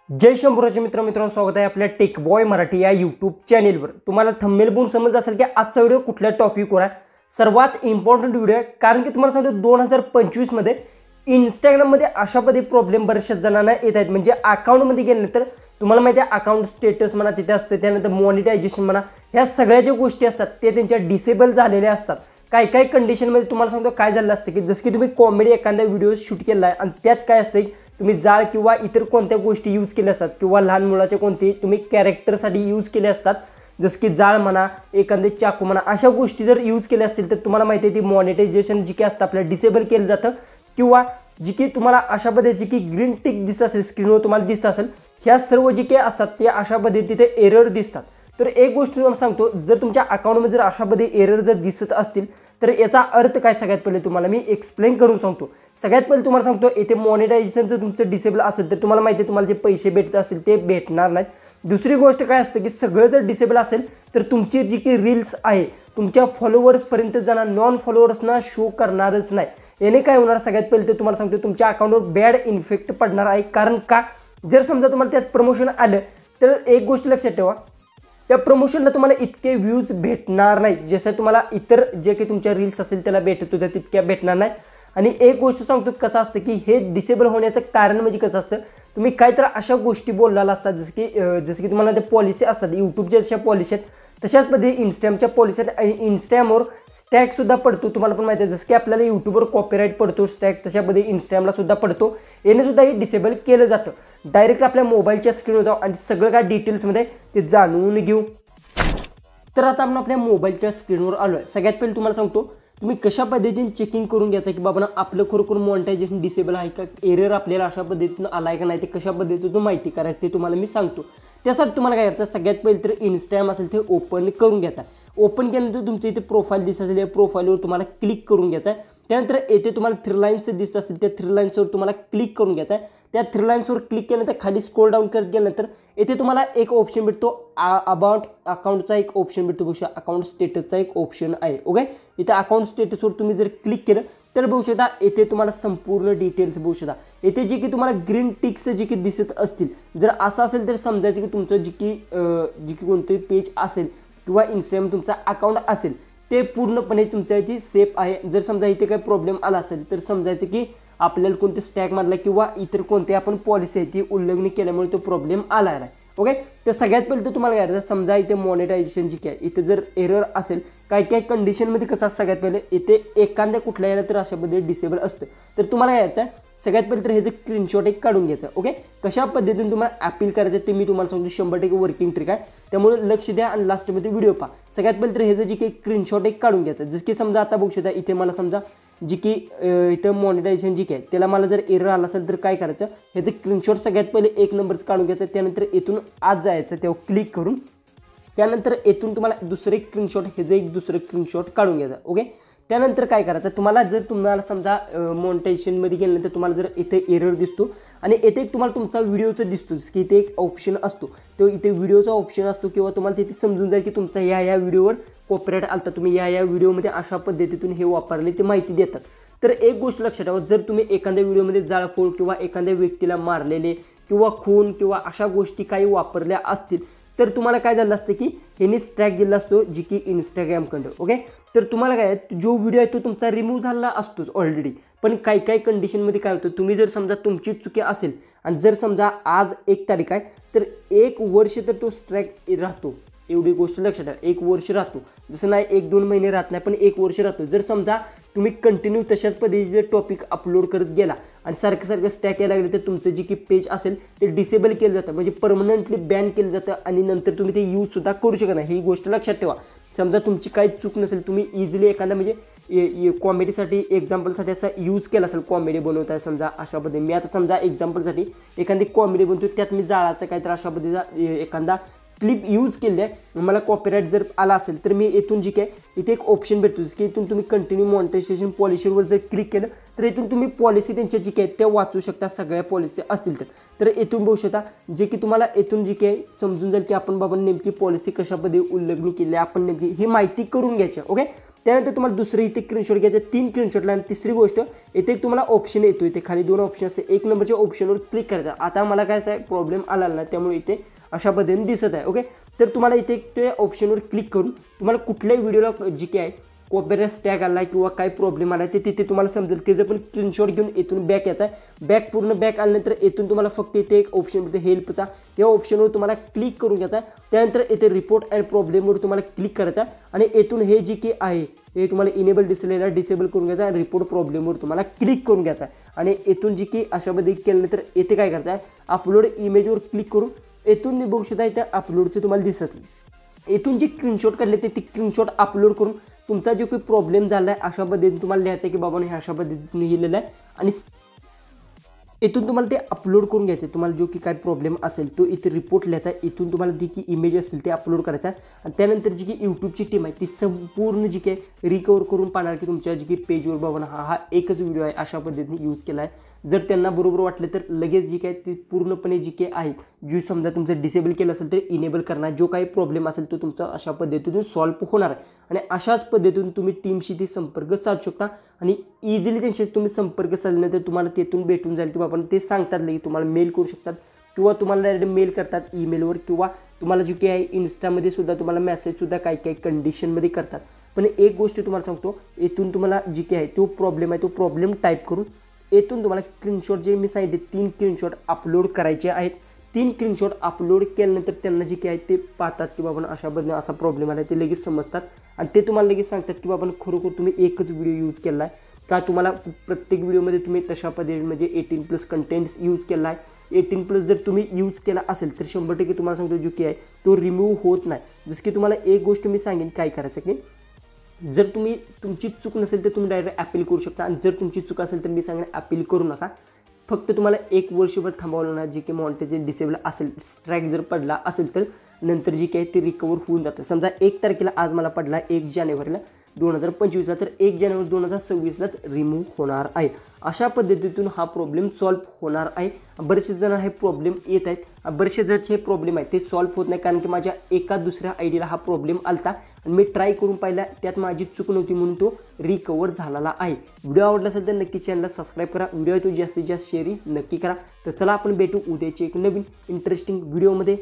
जय शंभूराजे मित्रांनो स्वागत आहे आपल्या टेक बॉय मराठी या यूट्यूब चॅनेलवर। तुम्हाला थंबनेल बघून समजलं असेल की आजचा व्हिडिओ कुठल्या टॉपिकवर आहे। सर्वात इम्पॉर्टंट व्हिडिओ आहे, कारण की तुम्हाला सांगतो 2025 मध्ये इंस्टाग्राममध्ये अशा पद्धती प्रॉब्लेम बऱ्याचशा जणांना येत आहेत। म्हणजे अकाउंटमध्ये गेल्यानंतर तुम्हाला माहिती आहे अकाउंट स्टेटस म्हणा तिथे असते, त्यानंतर मॉनिटायझेशन म्हणा, ह्या सगळ्या ज्या गोष्टी असतात ते त्यांच्या डिसेबल झालेल्या असतात। काही काही कंडिशनमध्ये तुम्हाला सांगतो काय झालं असतं की जसं की तुम्ही कॉमेडी एखादा व्हिडिओ शूट केला आहे आणि त्यात काय असतं तुम्ही जाळ किंवा इतर कोणत्या गोष्टी यूज केल्या असतात किंवा लहान मुलाचे कोणते तुम्ही कॅरेक्टरसाठी यूज केले असतात, जसं की जाळ म्हणा, एखादे चाकू म्हणा, अशा गोष्टी जर यूज केल्या असतील तर तुम्हाला माहिती आहे ती मॉनिटायझेशन जी काही असतं आपल्याला डिसेबल केलं जातं। किंवा जी की तुम्हाला अशा पद्धतीची की ग्रीन टिक दिसत असेल, स्क्रीनवर तुम्हाला दिसत असेल, ह्या सर्व जी काही असतात ते अशा पद्धती तिथे एरर दिसतात। तर एक गोष्ट तुम्हाला सांगतो, जर तुमच्या अकाउंटमध्ये जर अशा पद्धती एरर जर दिसत असतील तर याचा अर्थ काय सगळ्यात पहिले तुम्हाला मी एक्सप्लेन करून सांगतो। सगळ्यात पहिले तुम्हाला सांगतो इथे मॉनिटायझेशन जर तुमचं डिसेबल असेल तर तुम्हाला माहिती आहे तुम्हाला जे पैसे भेटत असतील ते भेटणार नाहीत। दुसरी गोष्ट काय असतं की सगळं जर डिसेबल असेल तर तुमची जी की रील्स आहे तुमच्या फॉलोअर्सपर्यंत जाणार, नॉन फॉलोअर्सना शो करणारच नाही। याने काय होणार सगळ्यात पहिले तर तुम्हाला सांगतो तुमच्या अकाउंटवर बॅड इन्फेक्ट पडणार आहे। कारण का, जर समजा तुम्हाला त्यात प्रमोशन आलं तर एक गोष्ट लक्षात ठेवा, त्या प्रमोशनला तुम्हाला इतके व्ह्यूज भेटणार नाही जसं तुम्हाला इतर जे काही तुमच्या रील्स असेल त्याला भेटत होत्या तितक्या भेटणार नाही। आणि एक गोष्ट सांगतो कसं असतं की हे डिसेबल होण्याचं कारण म्हणजे कसं असतं, तुम्ही काहीतरी अशा गोष्टी बोललेला असतात जसं की तुम्हाला ते पॉलिसी असतात यूट्यूबच्या जशा पॉलिसी आहेत तशाच पद्धती इंस्टाग्रामच्या पॉलिसी आहेत। आणि इंस्टाग्रामवर स्टॅगसुद्धा पडतो, तुम्हाला पण माहिती आहे जसं की आपल्याला यूट्यूबवर कॉपीराईट पडतो स्टॅग, तशा पद्धती इंस्टाग्रामला सुद्धा पडतो। याने सुद्धा हे डिसेबल केलं जातं। डायरेक्ट आपल्या मोबाईलच्या स्क्रीनवर जाऊ आणि सगळं काय डिटेल्समध्ये ते जाणून घेऊ। तर आता आपण आपल्या मोबाईलच्या स्क्रीनवर आलो आहे। सगळ्यात पहिले तुम्हाला सांगतो तुम्ही कशा पद्धतीने चेकिंग करून घ्यायचं की बाबा आपलं खरोखर मॉनिटायझेशन डिसेबल आहे का, एरर आपल्याला अशा पद्धतीनं आला आहे का नाही, ते कशा पद्धतीतून माहिती करायचं ते तुम्हाला मी सांगतो। त्यासाठी तुम्हाला काय करायचं, सगळ्यात पहिले तर इंस्टाग्राम असेल ते ओपन करून घ्यायचा। ओपन केल्यानंतर तुमच्या इथे प्रोफाईल दिसत असेल या प्रोफाईलवर तुम्हाला क्लिक करून घ्यायचं आहे। त्यानंतर येथे तुम्हाला थ्री लाईन्स दिसत असतील त्या थ्री लाईन्सवर तुम्हाला क्लिक करून घ्यायचं आहे। त्या थ्री लाईन्सवर क्लिक केल्यानंतर खाली स्क्रोल डाऊन करत गेल्यानंतर येथे तुम्हाला एक ऑप्शन भेटतो, अबाउट अकाउंटचा एक ऑप्शन भेटतो, बघू शकता अकाउंट स्टेटसचा एक ऑप्शन आहे। ओके, इथे अकाउंट स्टेटसवर तुम्ही जर क्लिक केलं तर बघू शकता येथे तुम्हाला संपूर्ण डिटेल्स बघू शकता। येथे जे की तुम्हाला ग्रीन टिक्स जे की दिसत असतील, जर असं असेल तर समजायचं की तुमचं जी की कोणते पेज असेल किंवा इंस्टाग्राम तुमचा अकाउंट असेल ते पूर्णपणे तुमच्या इथे सेफ आहे। जर समजा इथे काही प्रॉब्लेम आला असेल तर समजायचं की आपल्याला कोणते स्टॅग मारला किंवा इतर कोणते आपण पॉलिसी आहे ती उल्लंघन केल्यामुळे तो प्रॉब्लेम आला आहे। ओके, तर सगळ्यात पहिले तर तुम्हाला काय करायचं, समजा इथे मॉनिटायझेशन जी काय इथे जर एरर असेल काही कंडिशनमध्ये कसं असतं, सगळ्यात पहिले इथे एखाद्या कुठल्या याला तर अशा पद्धतीने डिसेबल असतं। तर तुम्हाला काय यायचं आहे, सगळ्यात पहिले तर हे जे स्क्रीनशॉट एक काढून घ्यायचं। ओके, कशा पद्धतीने तुम्हाला अपील करायचं ते मी तुम्हाला सांगतो, 100% वर्किंग ट्रिक आहे, त्यामुळे लक्ष द्या आणि लास्टमध्ये व्हिडिओ पहा। सगळ्यात पहिले तर हे जे काही स्क्रीनशॉट एक काढून घ्यायचं, जसं की समजा आता बघू शकता इथे मला समजा जी की इथं मॉनिटायझेशन जी काय त्याला मला जर एरर आला असेल तर काय करायचं, हे जे स्क्रीनशॉट सगळ्यात पहिले एक नंबरच काढून घ्यायचं। त्यानंतर इथून आज जायचं तेव्हा क्लिक करून, त्यानंतर इथून तुम्हाला दुसरे स्क्रीनशॉट हे जे एक दुसरं स्क्रीनशॉट काढून घ्यायचं। ओके, त्यानंतर काय करायचं, तुम्हाला जर तुम्हाला समजा मॉनिटायझेशनमध्ये गेल्यानंतर तुम्हाला जर इथे एरर दिसतो आणि इथे तुम्हाला तुमचा व्हिडिओचं दिसतो की इथे एक ऑप्शन असतो, तो इथे व्हिडिओचा ऑप्शन असतो किंवा तुम्हाला तिथे समजून जाईल की तुमचा या व्हिडिओवर कॉपीराईट आलता, तुम्ही या व्हिडिओमध्ये अशा पद्धतीतून हे वापरले ते माहिती देतात। तर एक गोष्ट लक्षात ठेवा, जर तुम्ही एखाद्या व्हिडिओमध्ये जाळपोळ किंवा एखाद्या व्यक्तीला मारलेले किंवा खून किंवा अशा गोष्टी काही वापरल्या असतील तर तुम्हाला काय झालं असतं की ह्याने स्ट्राईक दिला असतो जी की इंस्टाग्रामकडं। ओके, तर तुम्हाला काय जो व्हिडिओ आहे तो तुमचा रिमूव्ह झाला असतोच ऑलरेडी, पण काही कंडिशनमध्ये काय होतं, तुम्ही जर समजा तुमची चुकी असेल आणि जर समजा आज 1 तारीख आहे तर 1 वर्ष तर तो स्ट्राईक राहतो। एवढी गोष्ट लक्षात ठेवा, 1 वर्ष राहतो, जसं नाही 1-2 महिने राहत नाही पण 1 वर्ष राहतो। जर समजा तुम्ही कंटिन्यू तशाच पद्धतीचे टॉपिक अपलोड करत गेला आणि सारखं स्टॅक यायला लागले तर तुमचं जे की पेज असेल ते डिसेबल केलं जातं, म्हणजे परमनंटली बॅन केलं जातं आणि नंतर तुम्ही ते यूजसुद्धा करू शकत नाही। ही गोष्ट लक्षात ठेवा। समजा तुमची काही चूक नसेल, तुम्ही इझिली एखादा म्हणजे कॉमेडीसाठी एक्झाम्पलसाठी असा यूज केला असेल, कॉमेडी बनवताय समजा अशा पद्धतीने, मी आता समजा एक्झाम्पलसाठी एखादी कॉमेडी बनवतो त्यात मी जाळाचं काहीतरी अशा पद्धतीचा एखादा क्लिप यूज केली आहे, मला कॉपीराईट जर आला असेल तर मी इथून जी काय इथे एक ऑप्शन भेटतो की इथून तुम्ही कंटिन्यू मॉनिटायझेशन पॉलिसीवर जर क्लिक केलं तर इथून तुम्ही पॉलिसी त्यांच्या जी काय त्या वाचू शकता, सगळ्या पॉलिसी असतील तर इथून बघू शकता जे की तुम्हाला इथून जी काय समजून जाईल की आपण बाबा नेमकी पॉलिसी कशा पद्धतीने उल्लंघन केली आहे, आपण नेमकी ही माहिती करून घ्यायची। ओके, त्यानंतर तुम्हाला दुसरं इथे स्क्रीनशॉट घ्यायचं, 3 स्क्रीनशॉटला. आणि तिसरी गोष्ट इथे तुम्हाला ऑप्शन येतो, इथे खाली 2 ऑप्शन असते, 1 नंबरच्या ऑप्शनवर क्लिक करायचं. आता मला काय आहे प्रॉब्लेम आला ना, त्यामुळे इथे अशा पद्धतीने दिसत आहे. ओके, तर तुम्हाला इथे ते ऑप्शनवर क्लिक करून तुम्हाला कुठल्याही व्हिडिओला जी काय कॉपीराइट टॅग आला किंवा काय प्रॉब्लेम आला ते तिथे तुम्हाला समजेल. त्याचं पण स्क्रीनशॉट घेऊन इथून बॅक यायचा आहे. बॅक पूर्ण बॅक आल्यानंतर इथून तुम्हाला फक्त इथे एक ऑप्शन मिळते हेल्पचा, या ऑप्शनवर तुम्हाला क्लिक करून घ्यायचा आहे. त्यानंतर इथे रिपोर्ट अँड प्रॉब्लेमवर तुम्हाला क्लिक करायचा आहे आणि इथून हे जी की आहे हे तुम्हाला इनेबल दिसलेला डिसेबल करून घ्यायचा आहे. रिपोर्ट प्रॉब्लेमवर तुम्हाला क्लिक करून घ्यायचा आहे आणि इथून जी की अशा पद्धतीने केल्यानंतर इथे काय करायचं आहे, अपलोड इमेजवर क्लिक करून इथून बघू शकता इथे अपलोडचं तुम्हाला दिसत. इथून जे स्क्रीनशॉट काढले ते स्क्रीनशॉट अपलोड करून तुमचा जो काही प्रॉब्लेम झाला आहे अशा पद्धतीने तुम्हाला लिहायचं आहे की बाबा हे अशा पद्धतीने लिहिलेलं आहे आणि इथून तुम्हाला ते अपलोड करून घ्यायचं आहे. तुम्हाला जो की काय प्रॉब्लेम असेल तो इथे रिपोर्ट लिहायचा आहे. इथून तुम्हाला जी की इमेज असेल ते अपलोड करायचं आहे आणि त्यानंतर जी की यूट्यूबची टीम आहे ती संपूर्ण जी काही रिकवर करून पाहणार की तुमच्या जी की पेजवर बाबा हा एकच व्हिडिओ आहे अशा पद्धतीने यूज केला आहे. जर त्यांना बरोबर वाटलं तर लगेच जी काय ती पूर्णपणे जी काही आहे जी समजा तुमचं डिसेबल केलं असेल तर इनेबल करणार. जो काही प्रॉब्लेम असेल तो तुमचा अशा पद्धतीतून सॉल्व्ह होणार आहे आणि अशाच पद्धतीतून तुम्ही टीमशी ती संपर्क साधू शकता आणि इझिली त्यांच्याशी तुम्ही संपर्क साधल्यानंतर तुम्हाला तेथून भेटून जाईल की बाबा ते सांगतात की तुम्हाला मेल करू शकतात किंवा तुम्हाला डायरेक्ट मेल करतात ईमेलवर किंवा तुम्हाला जी काही आहे इन्स्टामध्ये सुद्धा तुम्हाला मेसेजसुद्धा काही काही कंडिशनमध्ये करतात. पण एक गोष्ट तुम्हाला सांगतो, इथून तुम्हाला जी काही आहे तो प्रॉब्लेम आहे तो प्रॉब्लेम टाईप करून येथून तुम्हाला स्क्रीनशॉट जे मी सांगितले 3 स्क्रीनशॉट अपलोड करायचे आहेत. 3 स्क्रीनशॉट अपलोड केल्यानंतर त्यांना जे काही आहे ते पाहतात की बाबा अशा पद्धतीने असा प्रॉब्लेम आला ते लगेच समजतात आणि ते तुम्हाला लगेच सांगतात की बाबा खरोखर तुम्ही एकच व्हिडिओ यूज केला आहे का, तुम्हाला प्रत्येक व्हिडिओमध्ये तुम्ही तशा पद्धतीने म्हणजे 18+ कंटेंट्स यूज केला आहे. 18+ जर तुम्ही यूज केला असेल तर 100% तुम्हाला सांगतो जो की आहे तो रिमूव्ह होत नाही. जसं की तुम्हाला एक गोष्ट मी सांगेन काय करायचं की जर तुमची चूक नसेल तर तुम्ही डायरेक्ट अपील करू शकता आणि जर तुमची चूक असेल तर मी सांगेन अपील करू नका. फक्त तुम्हाला 1 वर्षभर थांबावं लागणार. जे की मॉनिटायझेशन डिसेबल असेल, स्ट्राईक जर पडला असेल तर नंतर जी काही ते रिकवर होऊन जातं. समजा 1 तारखेला आज मला पडला 1 जानेवारीला 2025ला तर 1 जानेवारी 2026लाच रिमूव्ह होणार आहे. अशा पद्धतीतून हा प्रॉब्लेम सॉल्व्ह होणार आहे. बरेचसे जण हे प्रॉब्लेम येत आहेत, बरेचसे जणचे हे प्रॉब्लेम आहे ते सॉल्व्ह होत नाही कारण की माझ्या एका दुसऱ्या आयडीला हा प्रॉब्लेम आलता आणि मी ट्राय करून पाहिला त्यात माझी चूक नव्हती म्हणून तो रिकवर झालेला आहे. व्हिडिओ आवडला असेल तर नक्की चॅनलला सबस्क्राईब करा. व्हिडिओ तो जास्तीत जास्त शेअरिंग नक्की करा. तर चला आपण भेटू उद्याचे एक नवीन इंटरेस्टिंग व्हिडिओमध्ये.